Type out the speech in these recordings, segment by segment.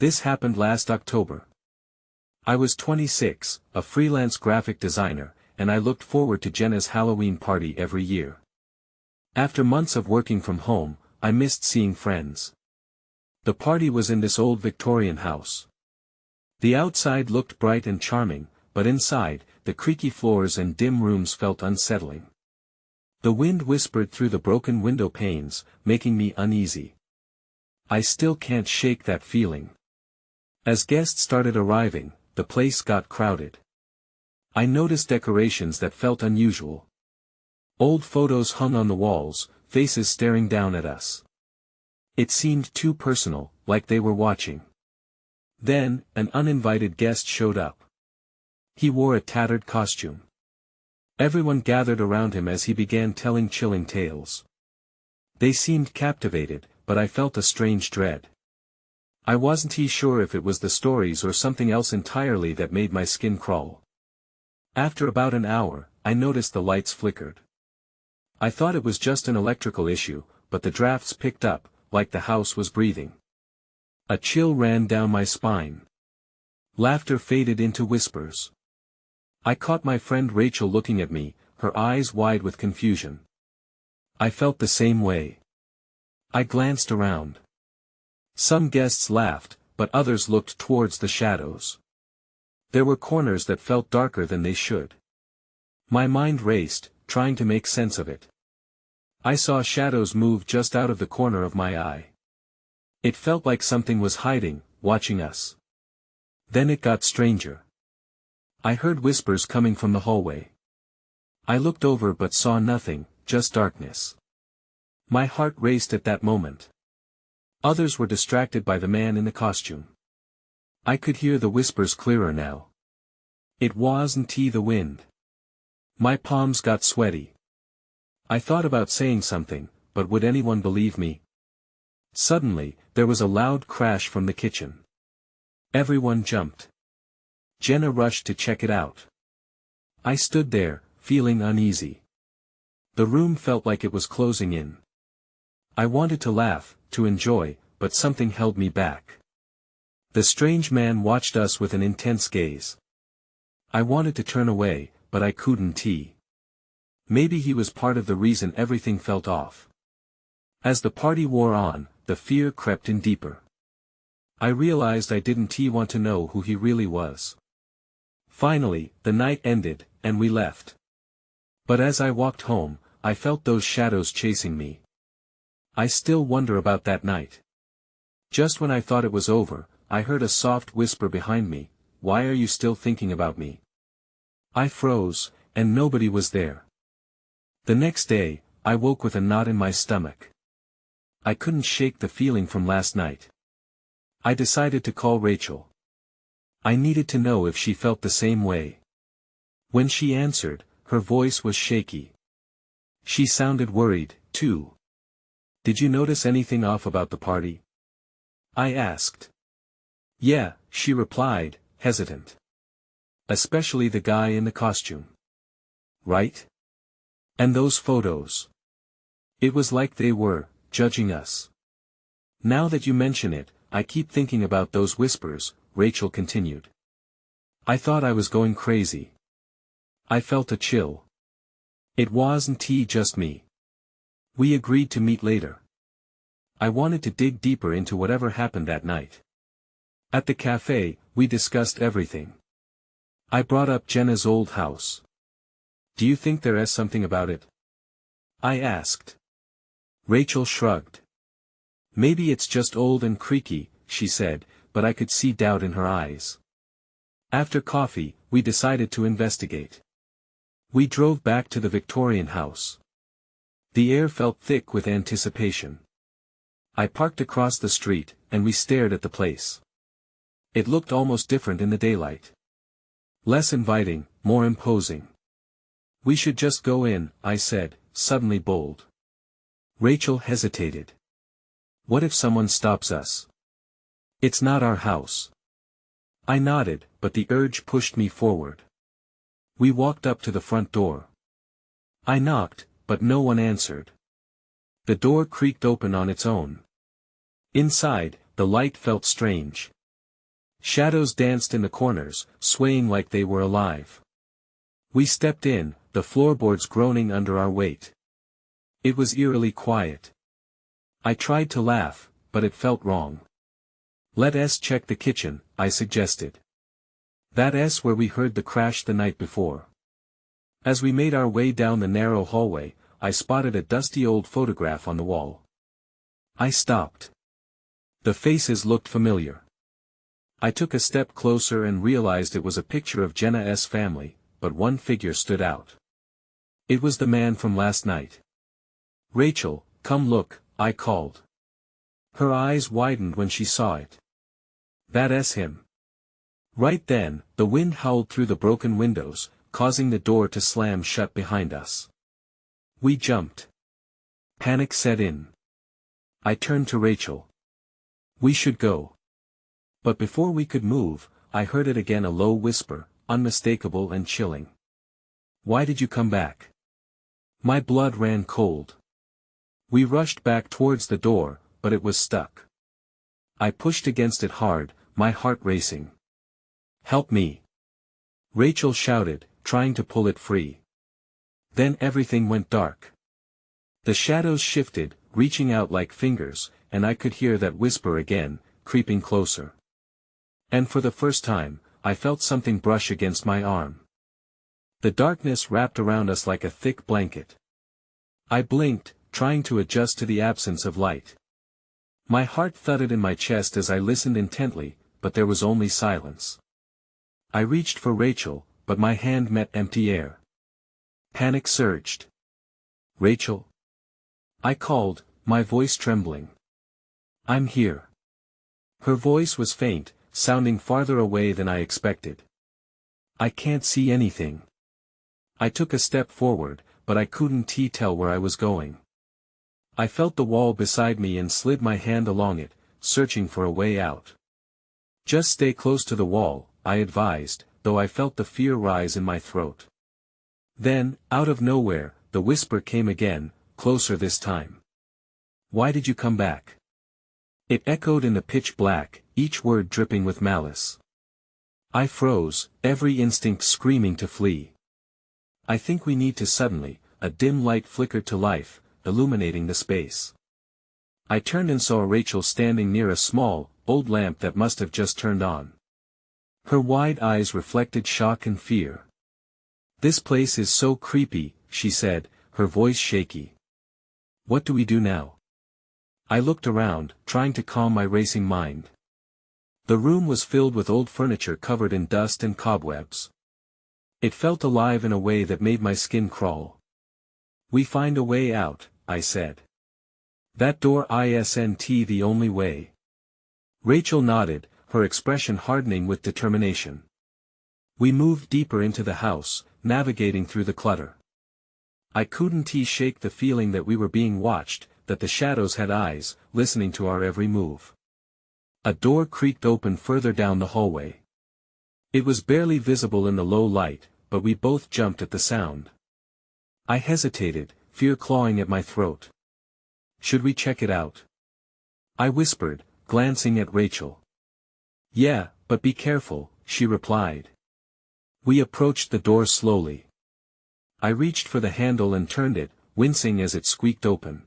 This happened last October. I was 26, a freelance graphic designer, and I looked forward to Jenna's Halloween party every year. After months of working from home, I missed seeing friends. The party was in this old Victorian house. The outside looked bright and charming, but inside, the creaky floors and dim rooms felt unsettling. The wind whispered through the broken window panes, making me uneasy. I still can't shake that feeling. As guests started arriving, the place got crowded. I noticed decorations that felt unusual. Old photos hung on the walls, faces staring down at us. It seemed too personal, like they were watching. Then, an uninvited guest showed up. He wore a tattered costume. Everyone gathered around him as he began telling chilling tales. They seemed captivated, but I felt a strange dread. I wasn't sure if it was the stories or something else entirely that made my skin crawl. After about an hour, I noticed the lights flickered. I thought it was just an electrical issue, but the drafts picked up, like the house was breathing. A chill ran down my spine. Laughter faded into whispers. I caught my friend Rachel looking at me, her eyes wide with confusion. I felt the same way. I glanced around. Some guests laughed, but others looked towards the shadows. There were corners that felt darker than they should. My mind raced, trying to make sense of it. I saw shadows move just out of the corner of my eye. It felt like something was hiding, watching us. Then it got stranger. I heard whispers coming from the hallway. I looked over but saw nothing, just darkness. My heart raced at that moment. Others were distracted by the man in the costume. I could hear the whispers clearer now. It wasn't the wind. My palms got sweaty. I thought about saying something, but would anyone believe me? Suddenly, there was a loud crash from the kitchen. Everyone jumped. Jenna rushed to check it out. I stood there, feeling uneasy. The room felt like it was closing in. I wanted to laugh, to enjoy, but something held me back. The strange man watched us with an intense gaze. I wanted to turn away, but I couldn't. Maybe he was part of the reason everything felt off. As the party wore on, the fear crept in deeper. I realized I didn't want to know who he really was. Finally, the night ended, and we left. But as I walked home, I felt those shadows chasing me. I still wonder about that night. Just when I thought it was over, I heard a soft whisper behind me, "Why are you still thinking about me?" I froze, and nobody was there. The next day, I woke with a knot in my stomach. I couldn't shake the feeling from last night. I decided to call Rachel. I needed to know if she felt the same way. When she answered, her voice was shaky. She sounded worried, too. "Did you notice anything off about the party?" I asked. "Yeah," she replied, hesitant. "Especially the guy in the costume. Right? And those photos. It was like they were judging us." "Now that you mention it, I keep thinking about those whispers," Rachel continued. I thought I was going crazy. I felt a chill. It wasn't just me. We agreed to meet later. I wanted to dig deeper into whatever happened that night. At the cafe, we discussed everything. I brought up Jenna's old house. "Do you think there is something about it?" I asked. Rachel shrugged. "Maybe it's just old and creaky," she said, but I could see doubt in her eyes. After coffee, we decided to investigate. We drove back to the Victorian house. The air felt thick with anticipation. I parked across the street, and we stared at the place. It looked almost different in the daylight. Less inviting, more imposing. "We should just go in," I said, suddenly bold. Rachel hesitated. "What if someone stops us? It's not our house." I nodded, but the urge pushed me forward. We walked up to the front door. I knocked, but no one answered. The door creaked open on its own. Inside, the light felt strange. Shadows danced in the corners, swaying like they were alive. We stepped in, the floorboards groaning under our weight. It was eerily quiet. I tried to laugh, but it felt wrong. Let's check the kitchen, I suggested. That's where we heard the crash the night before. As we made our way down the narrow hallway, I spotted a dusty old photograph on the wall. I stopped. The faces looked familiar. I took a step closer and realized it was a picture of Jenna's family, but one figure stood out. It was the man from last night. "Rachel, come look," I called. Her eyes widened when she saw it. "That's him." Right then, the wind howled through the broken windows, causing the door to slam shut behind us. We jumped. Panic set in. I turned to Rachel. "We should go." But before we could move, I heard it again, a low whisper, unmistakable and chilling. "Why did you come back?" My blood ran cold. We rushed back towards the door, but it was stuck. I pushed against it hard, my heart racing. "Help me!" Rachel shouted, trying to pull it free. Then everything went dark. The shadows shifted, reaching out like fingers, and I could hear that whisper again, creeping closer. And for the first time, I felt something brush against my arm. The darkness wrapped around us like a thick blanket. I blinked, trying to adjust to the absence of light. My heart thudded in my chest as I listened intently, but there was only silence. I reached for Rachel, but my hand met empty air. Panic surged. "Rachel?" I called, my voice trembling. "I'm here." Her voice was faint, sounding farther away than I expected. "I can't see anything." I took a step forward, but I couldn't tell where I was going. I felt the wall beside me and slid my hand along it, searching for a way out. "Just stay close to the wall," I advised, though I felt the fear rise in my throat. Then, out of nowhere, the whisper came again, closer this time. "Why did you come back?" It echoed in the pitch black, each word dripping with malice. I froze, every instinct screaming to flee. "I think we need to." Suddenly, a dim light flickered to life, illuminating the space. I turned and saw Rachel standing near a small, old lamp that must have just turned on. Her wide eyes reflected shock and fear. "This place is so creepy," she said, her voice shaky. "What do we do now?" I looked around, trying to calm my racing mind. The room was filled with old furniture covered in dust and cobwebs. It felt alive in a way that made my skin crawl. "We find a way out," I said. "That door isn't the only way." Rachel nodded, her expression hardening with determination. We moved deeper into the house, navigating through the clutter. I couldn't shake the feeling that we were being watched, that the shadows had eyes, listening to our every move. A door creaked open further down the hallway. It was barely visible in the low light, but we both jumped at the sound. I hesitated, fear clawing at my throat. "Should we check it out?" I whispered, glancing at Rachel. "Yeah, but be careful," she replied. We approached the door slowly. I reached for the handle and turned it, wincing as it squeaked open.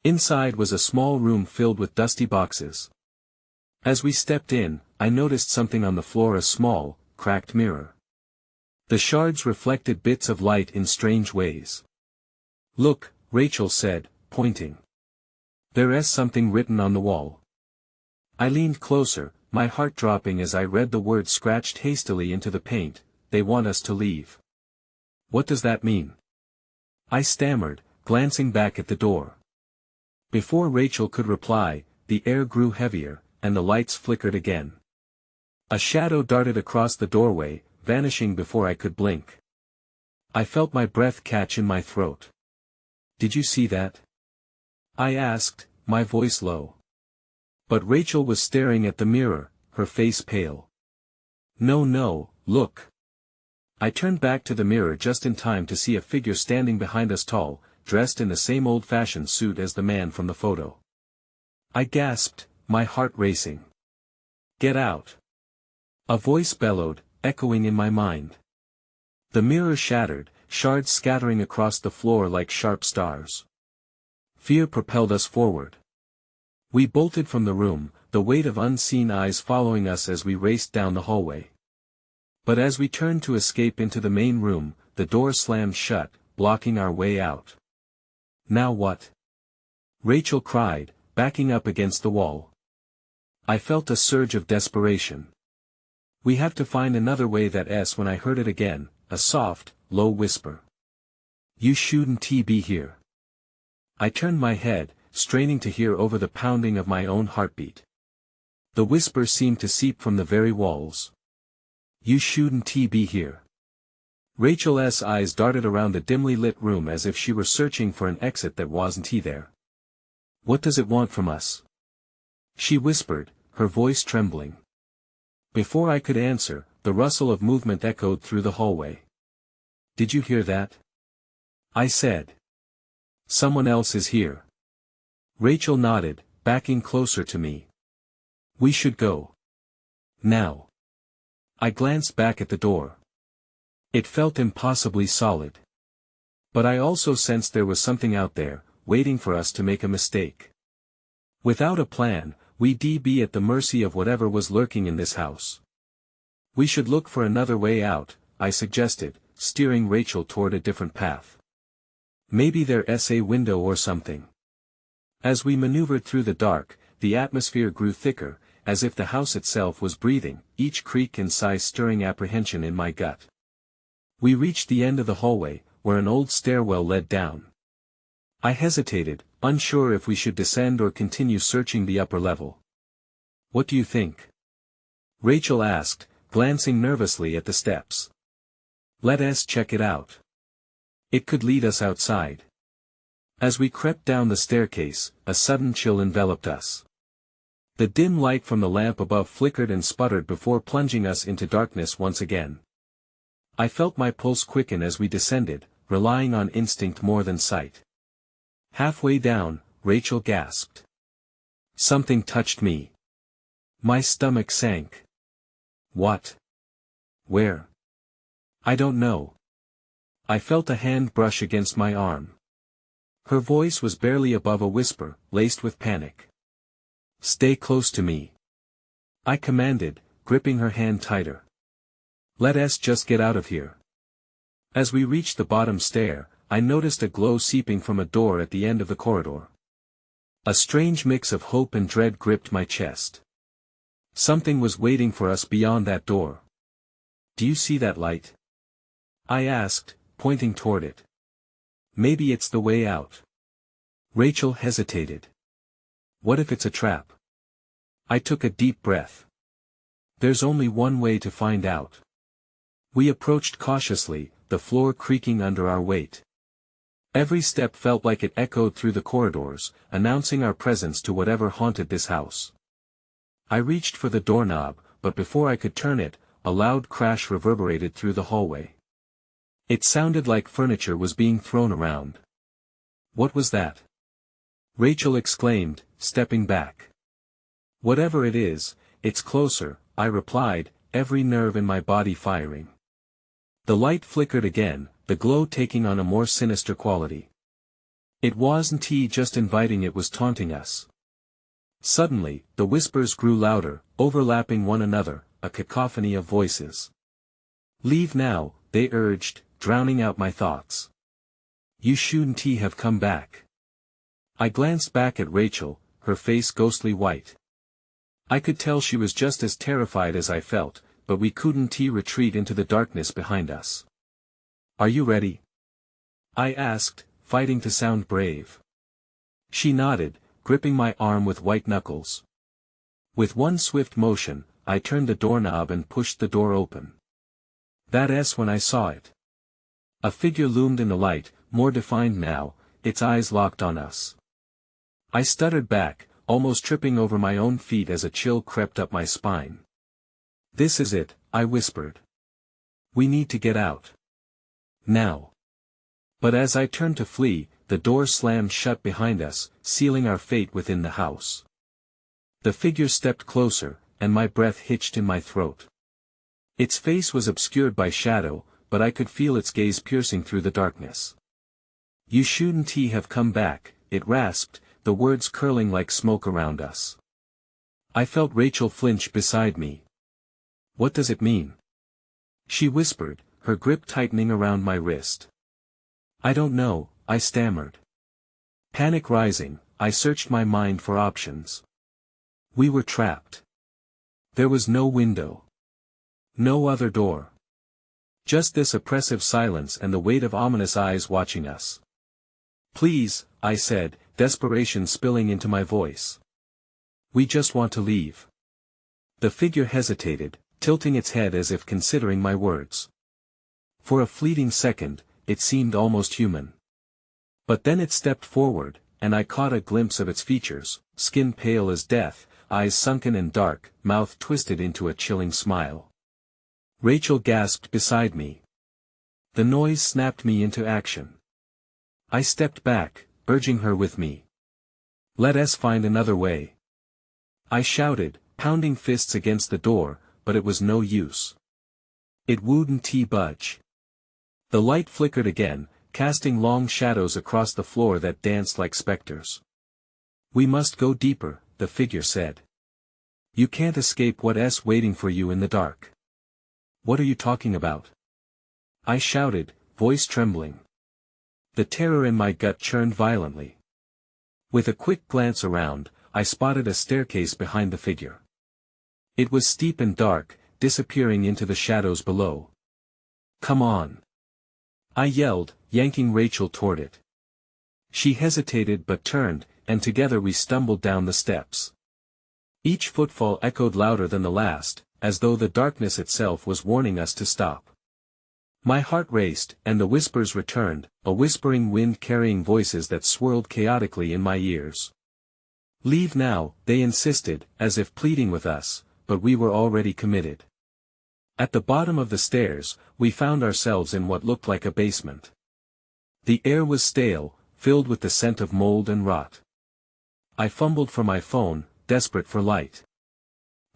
Inside was a small room filled with dusty boxes. As we stepped in, I noticed something on the floor, a small, cracked mirror. The shards reflected bits of light in strange ways. "Look," Rachel said, pointing. "There's something written on the wall." I leaned closer, my heart dropping as I read the words scratched hastily into the paint, "They want us to leave." "What does that mean?" I stammered, glancing back at the door. Before Rachel could reply, the air grew heavier, and the lights flickered again. A shadow darted across the doorway, vanishing before I could blink. I felt my breath catch in my throat. "Did you see that?" I asked, my voice low. But Rachel was staring at the mirror, her face pale. No, look." I turned back to the mirror just in time to see a figure standing behind us, tall, dressed in the same old-fashioned suit as the man from the photo. I gasped, my heart racing. "Get out." A voice bellowed, echoing in my mind. The mirror shattered, shards scattering across the floor like sharp stars. Fear propelled us forward. We bolted from the room, the weight of unseen eyes following us as we raced down the hallway. But as we turned to escape into the main room, the door slammed shut, blocking our way out. Now what? Rachel cried, backing up against the wall. I felt a surge of desperation. We have to find another way. That's when I heard it again, a soft, low whisper. You shouldn't be here. I turned my head, straining to hear over the pounding of my own heartbeat. The whisper seemed to seep from the very walls. You shouldn't be here. Rachel's eyes darted around the dimly lit room as if she were searching for an exit that wasn't there. What does it want from us? She whispered, her voice trembling. Before I could answer, the rustle of movement echoed through the hallway. Did you hear that? I said. Someone else is here. Rachel nodded, backing closer to me. We should go. Now. I glanced back at the door. It felt impossibly solid. But I also sensed there was something out there, waiting for us to make a mistake. Without a plan, we'd be at the mercy of whatever was lurking in this house. We should look for another way out, I suggested, steering Rachel toward a different path. Maybe there's a window or something. As we maneuvered through the dark, the atmosphere grew thicker, as if the house itself was breathing, each creak and sigh stirring apprehension in my gut. We reached the end of the hallway, where an old stairwell led down. I hesitated, unsure if we should descend or continue searching the upper level. What do you think? Rachel asked, glancing nervously at the steps. Let's check it out. It could lead us outside. As we crept down the staircase, a sudden chill enveloped us. The dim light from the lamp above flickered and sputtered before plunging us into darkness once again. I felt my pulse quicken as we descended, relying on instinct more than sight. Halfway down, Rachel gasped. Something touched me. My stomach sank. What? Where? I don't know. I felt a hand brush against my arm. Her voice was barely above a whisper, laced with panic. Stay close to me. I commanded, gripping her hand tighter. Let's just get out of here. As we reached the bottom stair, I noticed a glow seeping from a door at the end of the corridor. A strange mix of hope and dread gripped my chest. Something was waiting for us beyond that door. Do you see that light? I asked, pointing toward it. Maybe it's the way out. Rachel hesitated. What if it's a trap? I took a deep breath. There's only one way to find out. We approached cautiously, the floor creaking under our weight. Every step felt like it echoed through the corridors, announcing our presence to whatever haunted this house. I reached for the doorknob, but before I could turn it, a loud crash reverberated through the hallway. It sounded like furniture was being thrown around. What was that? Rachel exclaimed, stepping back. Whatever it is, it's closer, I replied, every nerve in my body firing. The light flickered again, the glow taking on a more sinister quality. It wasn't just inviting, it was taunting us. Suddenly, the whispers grew louder, overlapping one another, a cacophony of voices. Leave now, they urged, drowning out my thoughts. You shouldn't have come back. I glanced back at Rachel, her face ghostly white. I could tell she was just as terrified as I felt, but we couldn't retreat into the darkness behind us. Are you ready? I asked, fighting to sound brave. She nodded, gripping my arm with white knuckles. With one swift motion, I turned the doorknob and pushed the door open. That's when I saw it. A figure loomed in the light, more defined now, its eyes locked on us. I stuttered back, almost tripping over my own feet as a chill crept up my spine. This is it, I whispered. We need to get out. Now. But as I turned to flee, the door slammed shut behind us, sealing our fate within the house. The figure stepped closer, and my breath hitched in my throat. Its face was obscured by shadow, but I could feel its gaze piercing through the darkness. "You shouldn't have come back," it rasped, the words curling like smoke around us. I felt Rachel flinch beside me. "What does it mean?" she whispered, her grip tightening around my wrist. "I don't know," I stammered. Panic rising, I searched my mind for options. We were trapped. There was no window. No other door. Just this oppressive silence and the weight of ominous eyes watching us. "Please," I said, desperation spilling into my voice. "We just want to leave." The figure hesitated, tilting its head as if considering my words. For a fleeting second, it seemed almost human. But then it stepped forward, and I caught a glimpse of its features, skin pale as death, eyes sunken and dark, mouth twisted into a chilling smile. Rachel gasped beside me. The noise snapped me into action. I stepped back, urging her with me. "Let us find another way," I shouted, pounding fists against the door, but it was no use. It wouldn't budge. The light flickered again, casting long shadows across the floor that danced like specters. "We must go deeper," the figure said. "You can't escape what's waiting for you in the dark." "What are you talking about?" I shouted, voice trembling. The terror in my gut churned violently. With a quick glance around, I spotted a staircase behind the figure. It was steep and dark, disappearing into the shadows below. "Come on!" I yelled, yanking Rachel toward it. She hesitated but turned, and together we stumbled down the steps. Each footfall echoed louder than the last, as though the darkness itself was warning us to stop. My heart raced, and the whispers returned, a whispering wind carrying voices that swirled chaotically in my ears. "Leave now," they insisted, as if pleading with us, but we were already committed. At the bottom of the stairs, we found ourselves in what looked like a basement. The air was stale, filled with the scent of mold and rot. I fumbled for my phone, desperate for light.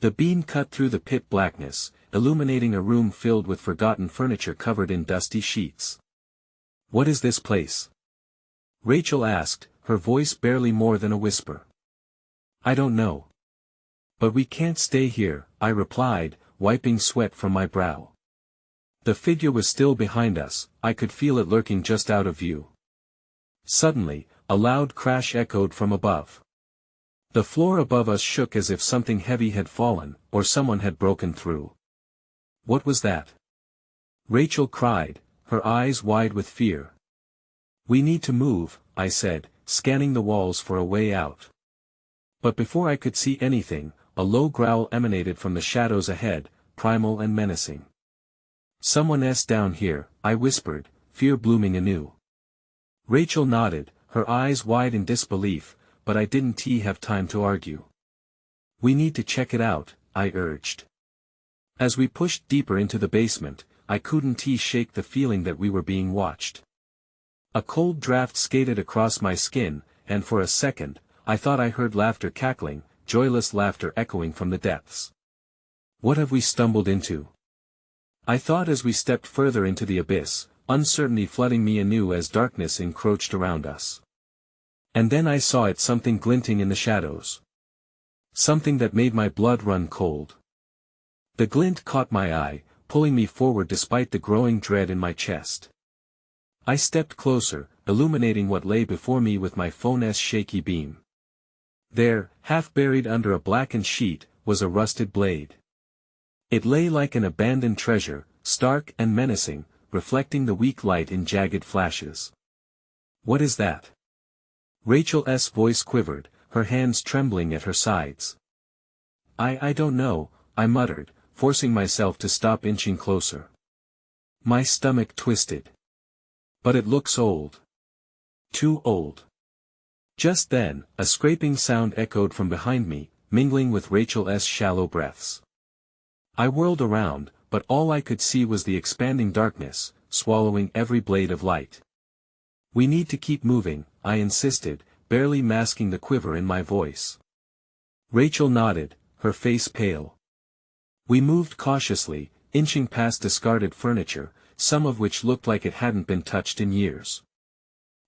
The beam cut through the pit blackness, illuminating a room filled with forgotten furniture covered in dusty sheets. "What is this place?" Rachel asked, her voice barely more than a whisper. "I don't know. But we can't stay here," I replied, wiping sweat from my brow. The figure was still behind us, I could feel it lurking just out of view. Suddenly, a loud crash echoed from above. The floor above us shook as if something heavy had fallen, or someone had broken through. "What was that?" Rachel cried, her eyes wide with fear. "We need to move," I said, scanning the walls for a way out. But before I could see anything, a low growl emanated from the shadows ahead, primal and menacing. "Someone's down here," I whispered, fear blooming anew. Rachel nodded, her eyes wide in disbelief, but I didn't have time to argue. "We need to check it out," I urged. As we pushed deeper into the basement, I couldn't shake the feeling that we were being watched. A cold draft skated across my skin, and for a second, I thought I heard laughter cackling, joyless laughter echoing from the depths. What have we stumbled into? I thought as we stepped further into the abyss, uncertainty flooding me anew as darkness encroached around us. And then I saw it, something glinting in the shadows. Something that made my blood run cold. The glint caught my eye, pulling me forward despite the growing dread in my chest. I stepped closer, illuminating what lay before me with my phone's shaky beam. There, half buried under a blackened sheet, was a rusted blade. It lay like an abandoned treasure, stark and menacing, reflecting the weak light in jagged flashes. "What is that?" Rachel's voice quivered, her hands trembling at her sides. I don't know," I muttered, forcing myself to stop inching closer. My stomach twisted. "But it looks old. Too old." Just then, a scraping sound echoed from behind me, mingling with Rachel's shallow breaths. I whirled around, but all I could see was the expanding darkness, swallowing every blade of light. "We need to keep moving," I insisted, barely masking the quiver in my voice. Rachel nodded, her face pale. We moved cautiously, inching past discarded furniture, some of which looked like it hadn't been touched in years.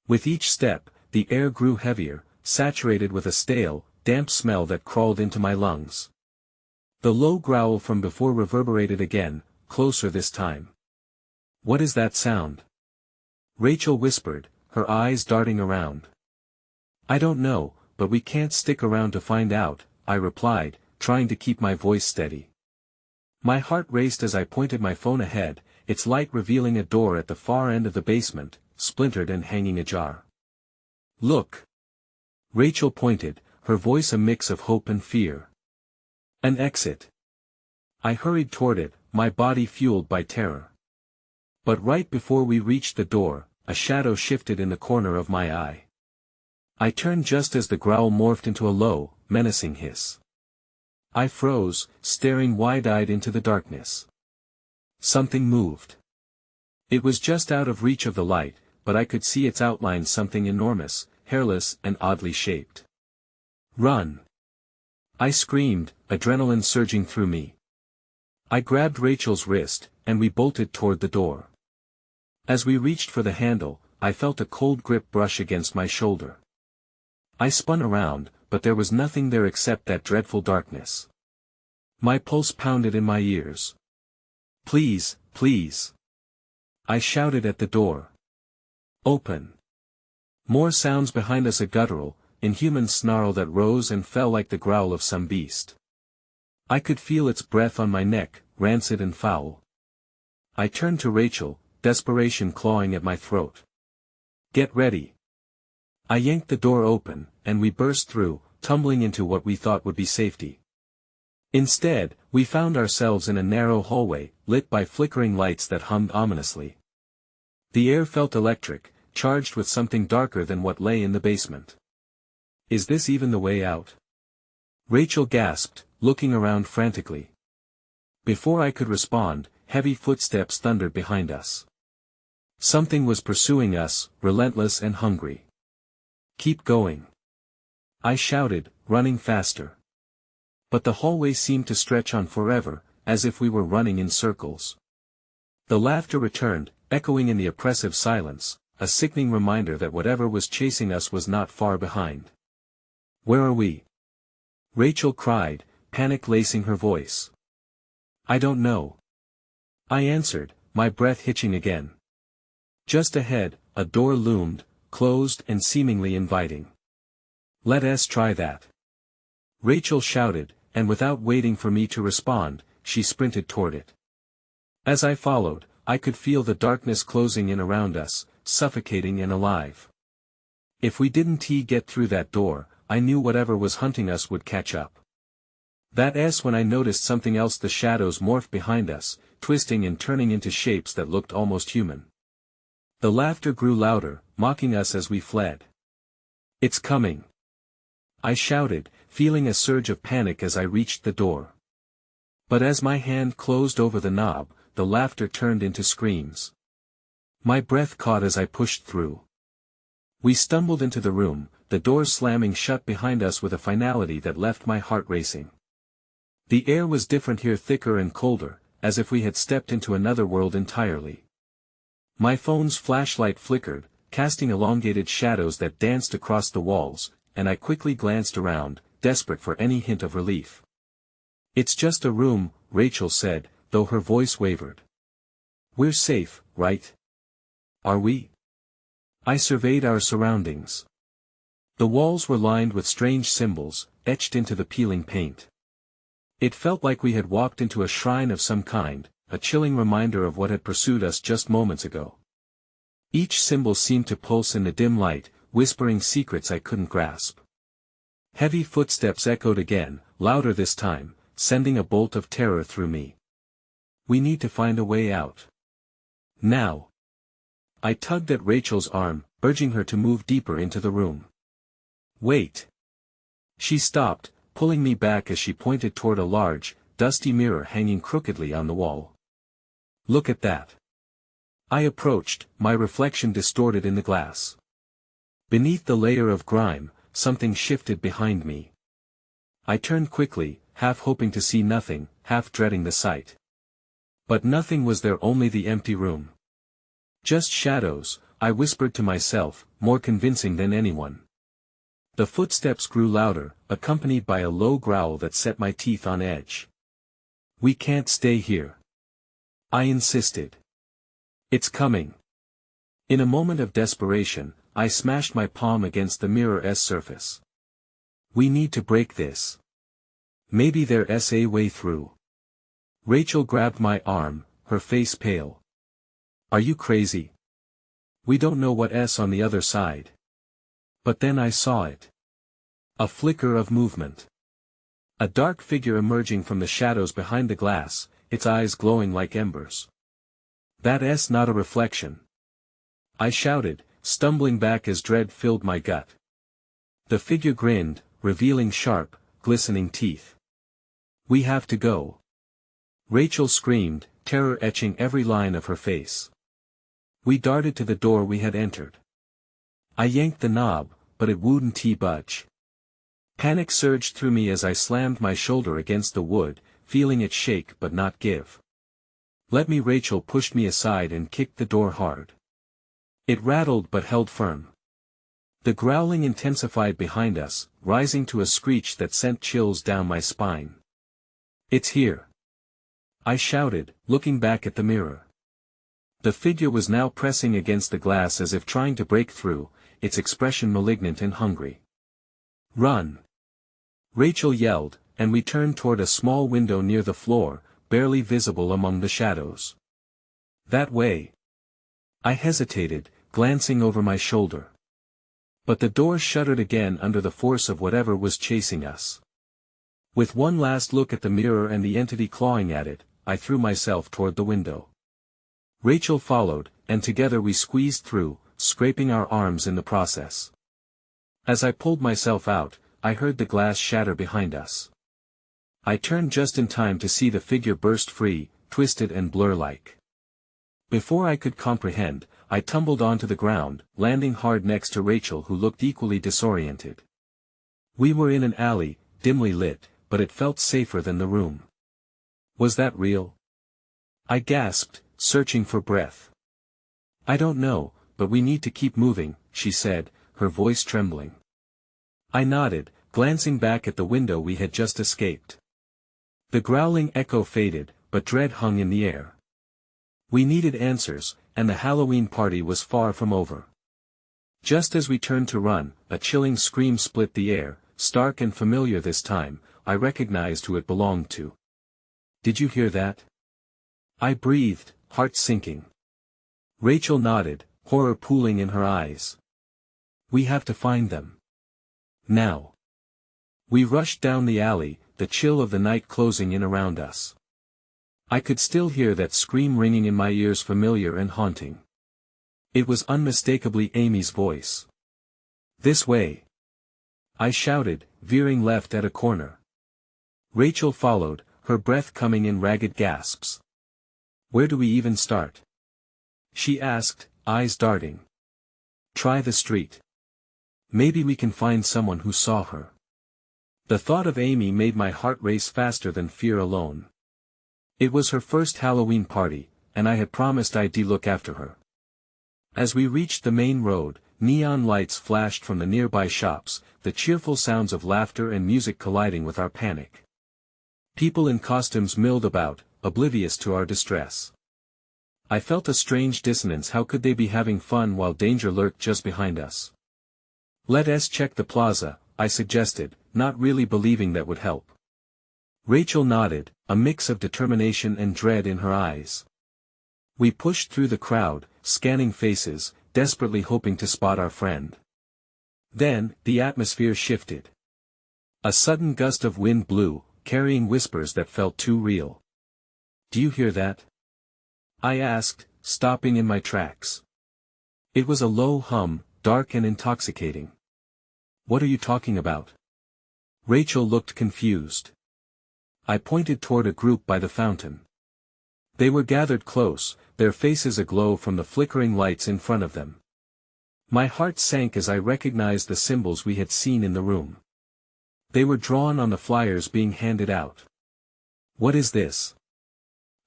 With each step, the air grew heavier, saturated with a stale, damp smell that crawled into my lungs. The low growl from before reverberated again, closer this time. "What is that sound?" Rachel whispered, her eyes darting around. "I don't know, but we can't stick around to find out," I replied, trying to keep my voice steady. My heart raced as I pointed my phone ahead, its light revealing a door at the far end of the basement, splintered and hanging ajar. "Look!" Rachel pointed, her voice a mix of hope and fear. "An exit." I hurried toward it, my body fueled by terror. But right before we reached the door, a shadow shifted in the corner of my eye. I turned just as the growl morphed into a low, menacing hiss. I froze, staring wide-eyed into the darkness. Something moved. It was just out of reach of the light, but I could see its outline, something enormous, hairless and oddly shaped. "Run!" I screamed, adrenaline surging through me. I grabbed Rachel's wrist, and we bolted toward the door. As we reached for the handle, I felt a cold grip brush against my shoulder. I spun around, but there was nothing there except that dreadful darkness. My pulse pounded in my ears. "Please, please!" I shouted at the door. "Open!" More sounds behind us, a guttural, inhuman snarl that rose and fell like the growl of some beast. I could feel its breath on my neck, rancid and foul. I turned to Rachel, desperation clawing at my throat. "Get ready!" I yanked the door open, and we burst through, tumbling into what we thought would be safety. Instead, we found ourselves in a narrow hallway, lit by flickering lights that hummed ominously. The air felt electric, charged with something darker than what lay in the basement. "Is this even the way out?" Rachel gasped, looking around frantically. Before I could respond, heavy footsteps thundered behind us. Something was pursuing us, relentless and hungry. "Keep going!" I shouted, running faster. But the hallway seemed to stretch on forever, as if we were running in circles. The laughter returned, echoing in the oppressive silence, a sickening reminder that whatever was chasing us was not far behind. "Where are we?" Rachel cried, panic lacing her voice. "I don't know." I answered, my breath hitching again. Just ahead, a door loomed, closed and seemingly inviting. "Let us try that," Rachel shouted, and without waiting for me to respond, she sprinted toward it. As I followed, I could feel the darkness closing in around us, suffocating and alive. If we didn't get through that door, I knew whatever was hunting us would catch up. That's when I noticed something else. The shadows morphed behind us, twisting and turning into shapes that looked almost human. The laughter grew louder, mocking us as we fled. "It's coming!" I shouted, feeling a surge of panic as I reached the door. But as my hand closed over the knob, the laughter turned into screams. My breath caught as I pushed through. We stumbled into the room, the doors slamming shut behind us with a finality that left my heart racing. The air was different here, thicker and colder, as if we had stepped into another world entirely. My phone's flashlight flickered, casting elongated shadows that danced across the walls, and I quickly glanced around, desperate for any hint of relief. "It's just a room," Rachel said, though her voice wavered. "We're safe, right? Are we?" I surveyed our surroundings. The walls were lined with strange symbols, etched into the peeling paint. It felt like we had walked into a shrine of some kind, a chilling reminder of what had pursued us just moments ago. Each symbol seemed to pulse in the dim light, whispering secrets I couldn't grasp. Heavy footsteps echoed again, louder this time, sending a bolt of terror through me. "We need to find a way out. Now." I tugged at Rachel's arm, urging her to move deeper into the room. "Wait." She stopped, pulling me back as she pointed toward a large, dusty mirror hanging crookedly on the wall. "Look at that." I approached, my reflection distorted in the glass. Beneath the layer of grime, something shifted behind me. I turned quickly, half hoping to see nothing, half dreading the sight. But nothing was there, only the empty room. Just shadows, I whispered to myself, more convincing than anyone. The footsteps grew louder, accompanied by a low growl that set my teeth on edge. "We can't stay here," I insisted. "It's coming." In a moment of desperation, I smashed my palm against the mirror's surface. "We need to break this. Maybe there's a way through." Rachel grabbed my arm, her face pale. "Are you crazy? We don't know what's on the other side." But then I saw it. A flicker of movement. A dark figure emerging from the shadows behind the glass, its eyes glowing like embers. "That's not a reflection," I shouted, stumbling back as dread filled my gut. The figure grinned, revealing sharp, glistening teeth. "We have to go," Rachel screamed, terror etching every line of her face. We darted to the door we had entered. I yanked the knob, but it wouldn't budge. Panic surged through me as I slammed my shoulder against the wood, feeling it shake but not give. "Let me!" Rachel pushed me aside and kicked the door hard. It rattled but held firm. The growling intensified behind us, rising to a screech that sent chills down my spine. "It's here," I shouted, looking back at the mirror. The figure was now pressing against the glass as if trying to break through, its expression malignant and hungry. "Run!" Rachel yelled, and we turned toward a small window near the floor, barely visible among the shadows. "That way." I hesitated, glancing over my shoulder. But the door shuddered again under the force of whatever was chasing us. With one last look at the mirror and the entity clawing at it, I threw myself toward the window. Rachel followed, and together we squeezed through, scraping our arms in the process. As I pulled myself out, I heard the glass shatter behind us. I turned just in time to see the figure burst free, twisted and blur-like. Before I could comprehend, I tumbled onto the ground, landing hard next to Rachel, who looked equally disoriented. We were in an alley, dimly lit, but it felt safer than the room. "Was that real?" I gasped, searching for breath. "I don't know, but we need to keep moving," she said, her voice trembling. I nodded, glancing back at the window we had just escaped. The growling echo faded, but dread hung in the air. We needed answers, and the Halloween party was far from over. Just as we turned to run, a chilling scream split the air, stark and familiar this time. I recognized who it belonged to. "Did you hear that?" I breathed, heart sinking. Rachel nodded, horror pooling in her eyes. "We have to find them. Now." We rushed down the alley, the chill of the night closing in around us. I could still hear that scream ringing in my ears, familiar and haunting. It was unmistakably Amy's voice. "This way!" I shouted, veering left at a corner. Rachel followed, her breath coming in ragged gasps. "Where do we even start?" she asked, eyes darting. "Try the street. Maybe we can find someone who saw her." The thought of Amy made my heart race faster than fear alone. It was her first Halloween party, and I had promised I'd look after her. As we reached the main road, neon lights flashed from the nearby shops, the cheerful sounds of laughter and music colliding with our panic. People in costumes milled about, oblivious to our distress. I felt a strange dissonance. How could they be having fun while danger lurked just behind us? "Let's check the plaza," I suggested, not really believing that would help. Rachel nodded, a mix of determination and dread in her eyes. We pushed through the crowd, scanning faces, desperately hoping to spot our friend. Then, the atmosphere shifted. A sudden gust of wind blew, carrying whispers that felt too real. "Do you hear that?" I asked, stopping in my tracks. It was a low hum, dark and intoxicating. "What are you talking about?" Rachel looked confused. I pointed toward a group by the fountain. They were gathered close, their faces aglow from the flickering lights in front of them. My heart sank as I recognized the symbols we had seen in the room. They were drawn on the flyers being handed out. "What is this?"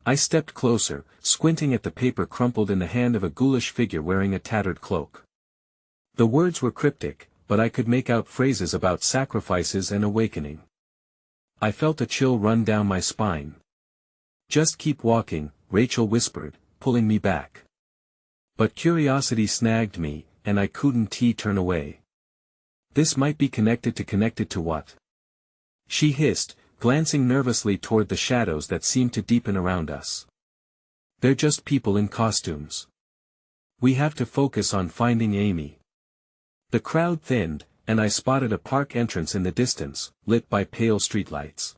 I stepped closer, squinting at the paper crumpled in the hand of a ghoulish figure wearing a tattered cloak. The words were cryptic, but I could make out phrases about sacrifices and awakening. I felt a chill run down my spine. "Just keep walking," Rachel whispered, pulling me back. But curiosity snagged me, and I couldn't turn away. "This might be connected to what?" she hissed, glancing nervously toward the shadows that seemed to deepen around us. "They're just people in costumes. We have to focus on finding Amy." The crowd thinned, and I spotted a park entrance in the distance, lit by pale streetlights.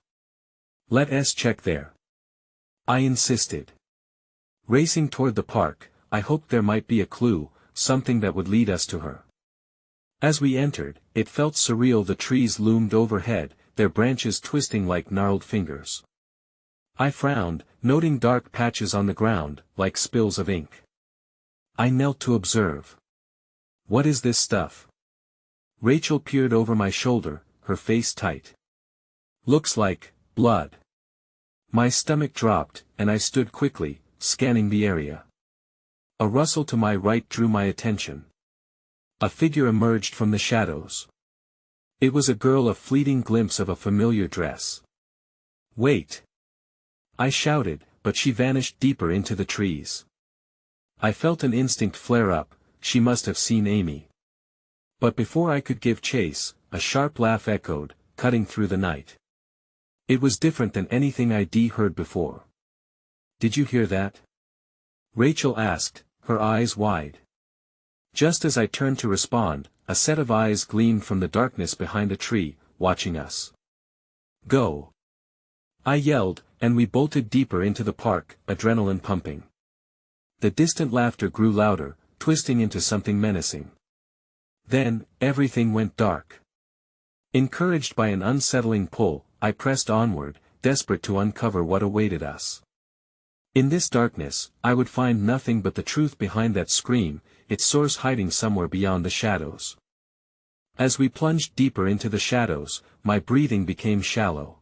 "Let's check there," I insisted. Racing toward the park, I hoped there might be a clue, something that would lead us to her. As we entered, it felt surreal. The trees loomed overhead, their branches twisting like gnarled fingers. I frowned, noting dark patches on the ground, like spills of ink. I knelt to observe. "What is this stuff?" Rachel peered over my shoulder, her face tight. "Looks like blood." My stomach dropped, and I stood quickly, scanning the area. A rustle to my right drew my attention. A figure emerged from the shadows. It was a girl, a fleeting glimpse of a familiar dress. "Wait!" I shouted, but she vanished deeper into the trees. I felt an instinct flare up. She must have seen Amy. But before I could give chase, a sharp laugh echoed, cutting through the night. It was different than anything I'd heard before. "Did you hear that?" Rachel asked, her eyes wide. Just as I turned to respond, a set of eyes gleamed from the darkness behind a tree, watching us. "Go!" I yelled, and we bolted deeper into the park, adrenaline pumping. The distant laughter grew louder, twisting into something menacing. Then, everything went dark. Encouraged by an unsettling pull, I pressed onward, desperate to uncover what awaited us. In this darkness, I would find nothing but the truth behind that scream, its source hiding somewhere beyond the shadows. As we plunged deeper into the shadows, my breathing became shallow.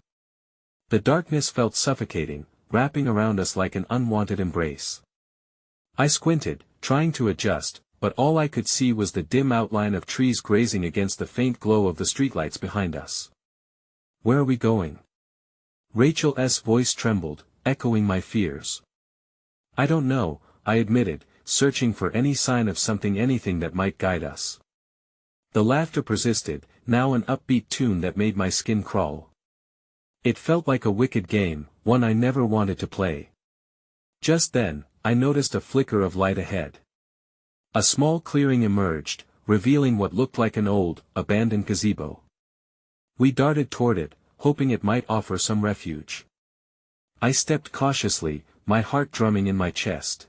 The darkness felt suffocating, wrapping around us like an unwanted embrace. I squinted, trying to adjust, but all I could see was the dim outline of trees grazing against the faint glow of the streetlights behind us. "Where are we going?" Rachel's voice trembled, echoing my fears. "I don't know," I admitted, searching for any sign of something, anything that might guide us. The laughter persisted, now an upbeat tune that made my skin crawl. It felt like a wicked game, one I never wanted to play. Just then, I noticed a flicker of light ahead. A small clearing emerged, revealing what looked like an old, abandoned gazebo. We darted toward it, hoping it might offer some refuge. I stepped cautiously, my heart drumming in my chest.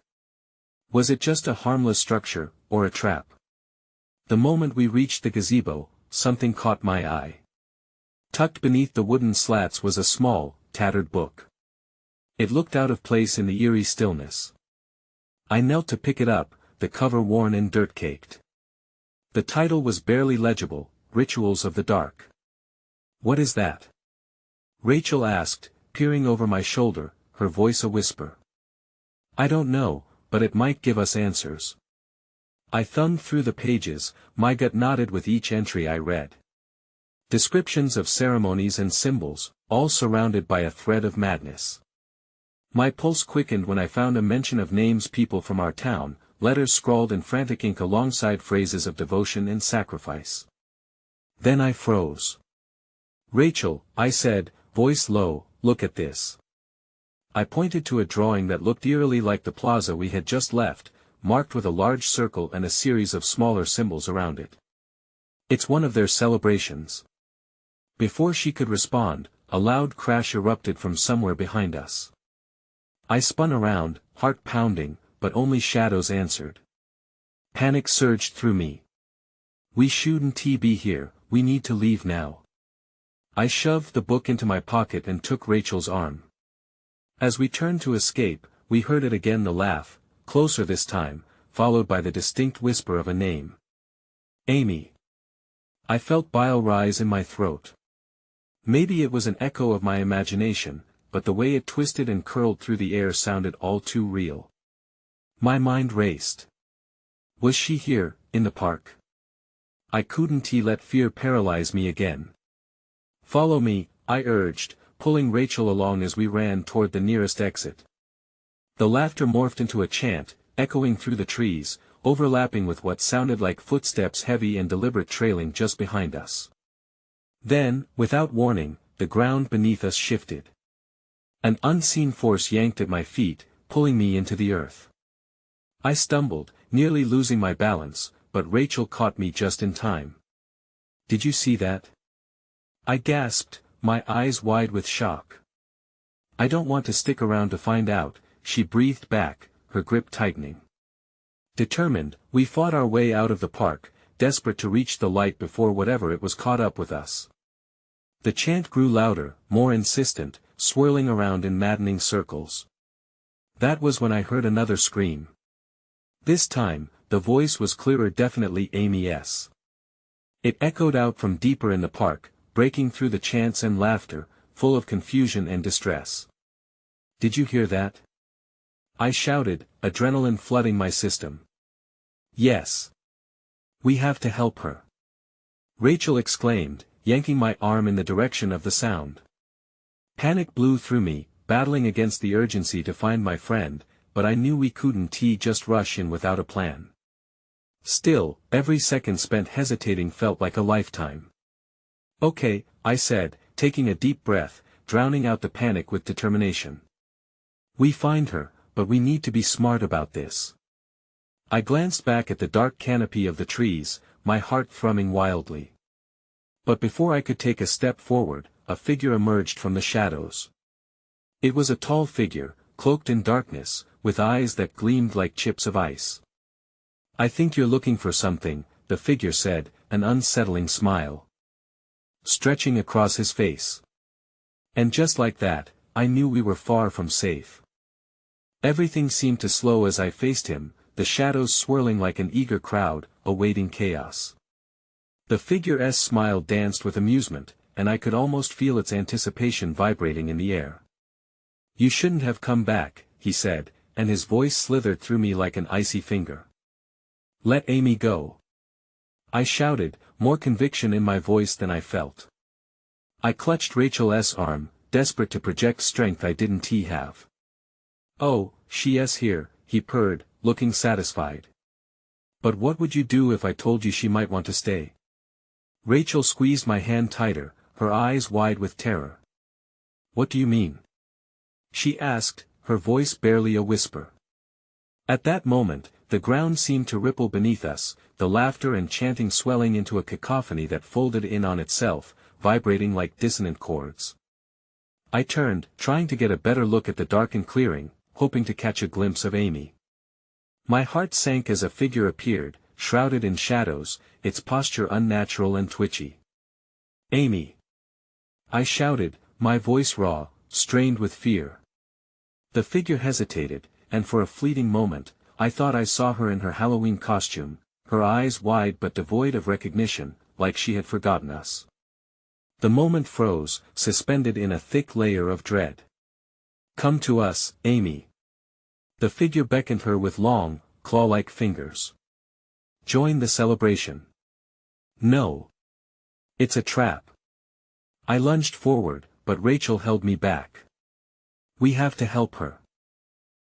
Was it just a harmless structure, or a trap? The moment we reached the gazebo, something caught my eye. Tucked beneath the wooden slats was a small, tattered book. It looked out of place in the eerie stillness. I knelt to pick it up, the cover worn and dirt-caked. The title was barely legible, "Rituals of the Dark." "What is that?" Rachel asked, peering over my shoulder, her voice a whisper. "I don't know, but it might give us answers." I thumbed through the pages, my gut nodded with each entry I read. Descriptions of ceremonies and symbols, all surrounded by a thread of madness. My pulse quickened when I found a mention of names, people from our town, letters scrawled in frantic ink alongside phrases of devotion and sacrifice. Then I froze. "Rachel," I said, voice low, "look at this." I pointed to a drawing that looked eerily like the plaza we had just left, marked with a large circle and a series of smaller symbols around it. "It's one of their celebrations." Before she could respond, a loud crash erupted from somewhere behind us. I spun around, heart pounding, but only shadows answered. Panic surged through me. "We shouldn't be here, we need to leave now." I shoved the book into my pocket and took Rachel's arm. As we turned to escape, we heard it again, the laugh, closer this time, followed by the distinct whisper of a name. "Amy." I felt bile rise in my throat. Maybe it was an echo of my imagination, but the way it twisted and curled through the air sounded all too real. My mind raced. Was she here, in the park? I couldn't let fear paralyze me again. Follow me, I urged, pulling Rachel along as we ran toward the nearest exit. The laughter morphed into a chant, echoing through the trees, overlapping with what sounded like footsteps heavy and deliberate trailing just behind us. Then, without warning, the ground beneath us shifted. An unseen force yanked at my feet, pulling me into the earth. I stumbled, nearly losing my balance, but Rachel caught me just in time. Did you see that? I gasped, my eyes wide with shock. I don't want to stick around to find out, she breathed back, her grip tightening. Determined, we fought our way out of the park, desperate to reach the light before whatever it was caught up with us. The chant grew louder, more insistent, swirling around in maddening circles. That was when I heard another scream. This time, the voice was clearer, definitely Amy's. It echoed out from deeper in the park, breaking through the chants and laughter, full of confusion and distress. Did you hear that? I shouted, adrenaline flooding my system. Yes. We have to help her. Rachel exclaimed, yanking my arm in the direction of the sound. Panic blew through me, battling against the urgency to find my friend, but I knew we couldn't just rush in without a plan. Still, every second spent hesitating felt like a lifetime. Okay, I said, taking a deep breath, drowning out the panic with determination. We find her, but we need to be smart about this. I glanced back at the dark canopy of the trees, my heart thrumming wildly. But before I could take a step forward, a figure emerged from the shadows. It was a tall figure, cloaked in darkness, with eyes that gleamed like chips of ice. I think you're looking for something, the figure said, an unsettling smile stretching across his face. And just like that, I knew we were far from safe. Everything seemed to slow as I faced him, the shadows swirling like an eager crowd, awaiting chaos. The figure's smile danced with amusement, and I could almost feel its anticipation vibrating in the air. You shouldn't have come back, he said, and his voice slithered through me like an icy finger. Let Amy go. I shouted, more conviction in my voice than I felt. I clutched Rachel's arm, desperate to project strength I didn't have. Oh, she's here, he purred, looking satisfied. But what would you do if I told you she might want to stay? Rachel squeezed my hand tighter, her eyes wide with terror. What do you mean? She asked, her voice barely a whisper. At that moment, the ground seemed to ripple beneath us, the laughter and chanting swelling into a cacophony that folded in on itself, vibrating like dissonant chords. I turned, trying to get a better look at the darkened clearing, hoping to catch a glimpse of Amy. My heart sank as a figure appeared, shrouded in shadows, its posture unnatural and twitchy. Amy! I shouted, my voice raw, strained with fear. The figure hesitated, and for a fleeting moment, I thought I saw her in her Halloween costume, her eyes wide but devoid of recognition, like she had forgotten us. The moment froze, suspended in a thick layer of dread. Come to us, Amy. The figure beckoned her with long, claw-like fingers. Join the celebration. No. It's a trap. I lunged forward, but Rachel held me back. We have to help her.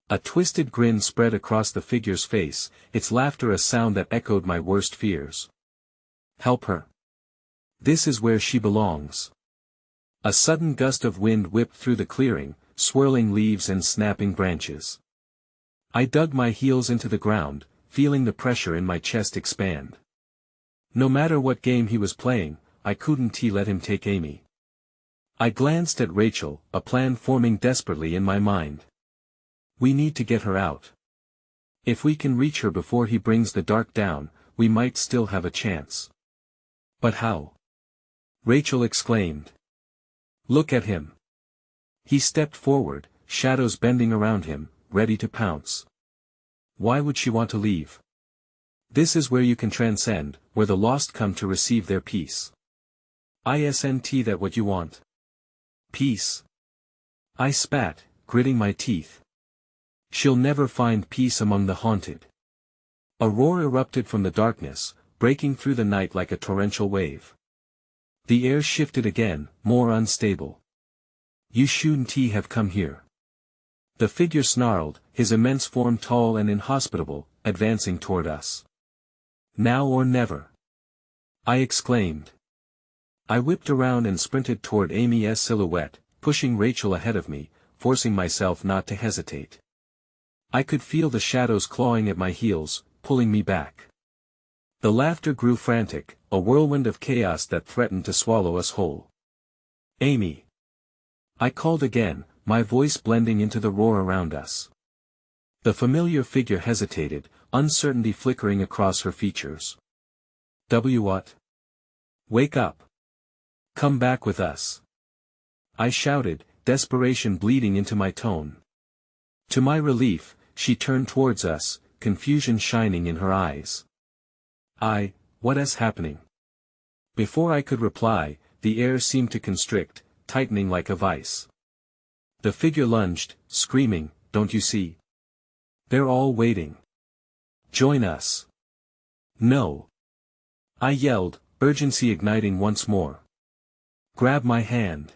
A twisted grin spread across the figure's face, its laughter a sound that echoed my worst fears. Help her. This is where she belongs. A sudden gust of wind whipped through the clearing, swirling leaves and snapping branches. I dug my heels into the ground, feeling the pressure in my chest expand. No matter what game he was playing, I couldn't let him take Amy. I glanced at Rachel, a plan forming desperately in my mind. We need to get her out. If we can reach her before he brings the dark down, we might still have a chance. But how? Rachel exclaimed. Look at him. He stepped forward, shadows bending around him, ready to pounce. Why would she want to leave? This is where you can transcend, where the lost come to receive their peace. Isn't that what you want? Peace. I spat, gritting my teeth. She'll never find peace among the haunted. A roar erupted from the darkness, breaking through the night like a torrential wave. The air shifted again, more unstable. You shouldn't have come here. The figure snarled, his immense form tall and inhospitable, advancing toward us. Now or never. I exclaimed. I whipped around and sprinted toward Amy's silhouette, pushing Rachel ahead of me, forcing myself not to hesitate. I could feel the shadows clawing at my heels, pulling me back. The laughter grew frantic, a whirlwind of chaos that threatened to swallow us whole. Amy! I called again, my voice blending into the roar around us. The familiar figure hesitated, uncertainty flickering across her features. What? Wake up! Come back with us! I shouted, desperation bleeding into my tone. To my relief, she turned towards us, confusion shining in her eyes. What is happening? Before I could reply, the air seemed to constrict, tightening like a vice. The figure lunged, screaming, "Don't you see? They're all waiting. Join us." No! I yelled, urgency igniting once more. Grab my hand.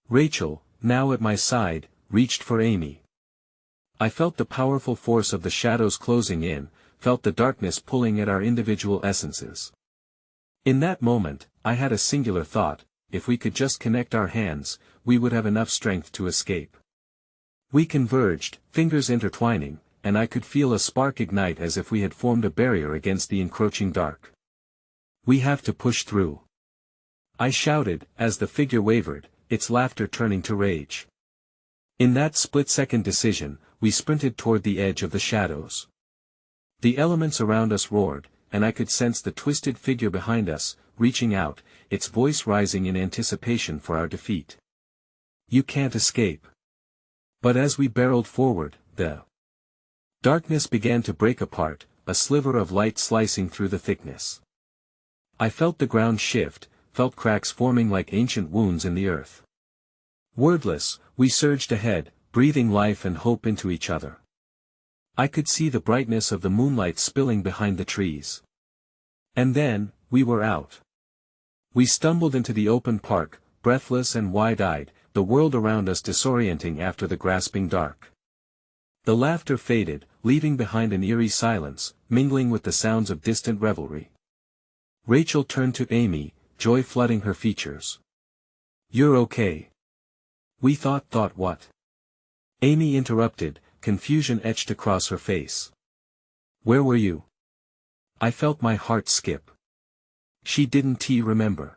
Rachel, now at my side, reached for Amy. I felt the powerful force of the shadows closing in, felt the darkness pulling at our individual essences. In that moment, I had a singular thought: if we could just connect our hands, we would have enough strength to escape. We converged, fingers intertwining, and I could feel a spark ignite as if we had formed a barrier against the encroaching dark. We have to push through. I shouted, as the figure wavered, its laughter turning to rage. In that split-second decision, we sprinted toward the edge of the shadows. The elements around us roared, and I could sense the twisted figure behind us, reaching out, its voice rising in anticipation for our defeat. You can't escape. But as we barreled forward, the darkness began to break apart, a sliver of light slicing through the thickness. I felt the ground shift, felt cracks forming like ancient wounds in the earth. Wordless, we surged ahead, breathing life and hope into each other. I could see the brightness of the moonlight spilling behind the trees. And then, we were out. We stumbled into the open park, breathless and wide-eyed, the world around us disorienting after the grasping dark. The laughter faded, leaving behind an eerie silence, mingling with the sounds of distant revelry. Rachel turned to Amy, joy flooding her features. You're okay. We thought what? Amy interrupted, confusion etched across her face. Where were you? I felt my heart skip. She didn't remember.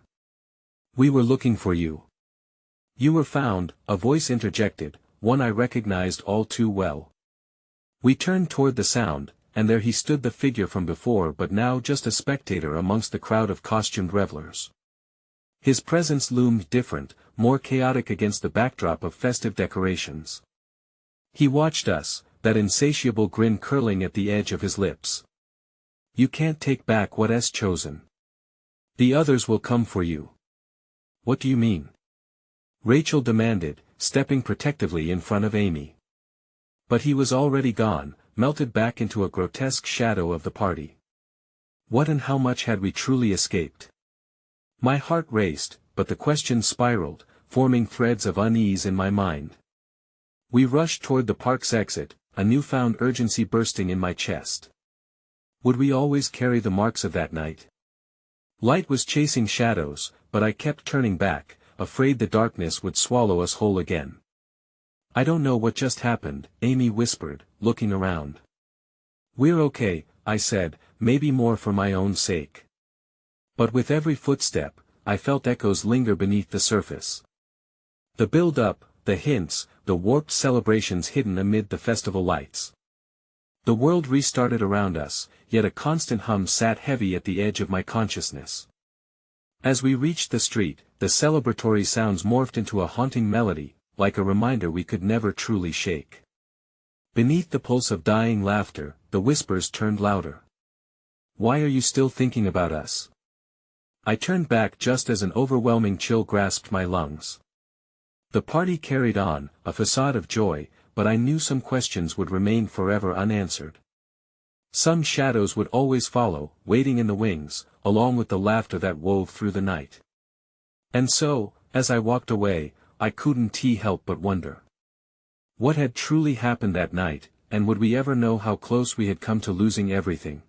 We were looking for you. You were found, a voice interjected, one I recognized all too well. We turned toward the sound, and there he stood, the figure from before but now just a spectator amongst the crowd of costumed revelers. His presence loomed different, more chaotic against the backdrop of festive decorations. He watched us, that insatiable grin curling at the edge of his lips. You can't take back what's chosen. The others will come for you. What do you mean? Rachel demanded, stepping protectively in front of Amy. But he was already gone, melted back into a grotesque shadow of the party. What and how much had we truly escaped? My heart raced, but the question spiraled, forming threads of unease in my mind. We rushed toward the park's exit, a newfound urgency bursting in my chest. Would we always carry the marks of that night? Light was chasing shadows, but I kept turning back, afraid the darkness would swallow us whole again. I don't know what just happened, Amy whispered, looking around. We're okay, I said, maybe more for my own sake. But with every footstep, I felt echoes linger beneath the surface. The build-up, the hints, the warped celebrations hidden amid the festival lights. The world restarted around us, yet a constant hum sat heavy at the edge of my consciousness. As we reached the street, the celebratory sounds morphed into a haunting melody, like a reminder we could never truly shake. Beneath the pulse of dying laughter, the whispers turned louder. Why are you still thinking about us? I turned back just as an overwhelming chill grasped my lungs. The party carried on, a facade of joy, but I knew some questions would remain forever unanswered. Some shadows would always follow, waiting in the wings, along with the laughter that wove through the night. And so, as I walked away, I couldn't help but wonder. What had truly happened that night, and would we ever know how close we had come to losing everything?